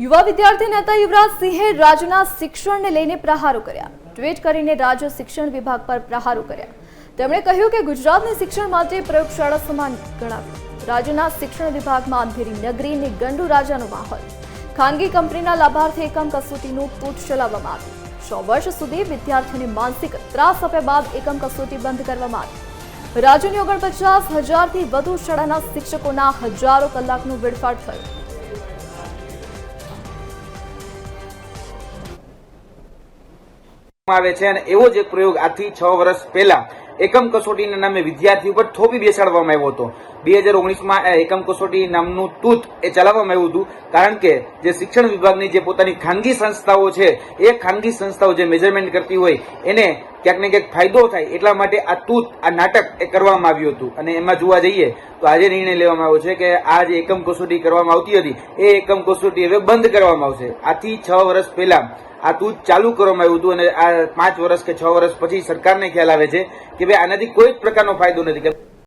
યુવા વિદ્યાર્થી નેતા યુવરાજસિંહે રાજ્યના શિક્ષણને લઈને પ્રહારો કર્યા। ટ્વીટ કરીને રાજ્ય શિક્ષણ વિભાગ પર પ્રહારો કર્યા। તેમણે કહ્યું કે ગુજરાતને શિક્ષણ માટે પ્રયોગશાળા સમાન ગણાવ્યું। રાજ્યના શિક્ષણ વિભાગમાં અંધેરી નગરી અને ગંડુ રાજાનો માહોલ। ખાનગી કંપનીના લાભાર્થી એકમ કસોટીનું તૂટ ચલાવવામાં આવ્યું। 100 વર્ષ સુધી વિદ્યાર્થીઓને માનસિક ત્રાસ આપ્યા બાદ એકમ કસોટી બંધ કરવામાં આવી। રાજ્યની 49,000થી વધુ શાળાના શિક્ષકોના હજારો કલાકનું વેડફાટ થયું। આવે છે અને એવો જ એક પ્રયોગ આજથી 6 વર્ષ પહેલા એકમ કસોટીના નામે વિદ્યાર્થી ઉપર થોપી બેસાડવામાં આવ્યો હતો। 2019માં એકમ કસોટી નામનું તૂત એ ચલાવવામાં આવ્યું હતું, કારણ કે જે શિક્ષણ વિભાગની જે પોતાની ખાનગી સંસ્થાઓ છે એ ખાનગી સંસ્થાઓ જે મેજરમેન્ટ કરતી હોય એને ક્યાંક ને ક્યાંક ફાયદો થાય એટલા માટે આ તૂત આ નાટક એ કરવામાં આવ્યું હતું। અને એમાં જોવા જઈએ તો આજે નિર્ણય લેવામાં આવ્યો છે કે આ જે એકમ કસોટી કરવામાં આવતી હતી એ એકમ કસોટી હવે બંધ કરવામાં આવશે। આથી 6 વર્ષ પહેલા આ તૂત ચાલુ કરવામાં આવ્યું હતું અને આ 5 વર્ષ કે 6 વર્ષ પછી સરકારને ખ્યાલ આવે છે કે ભાઈ આનાથી કોઈ જ પ્રકારનો ફાયદો નથી।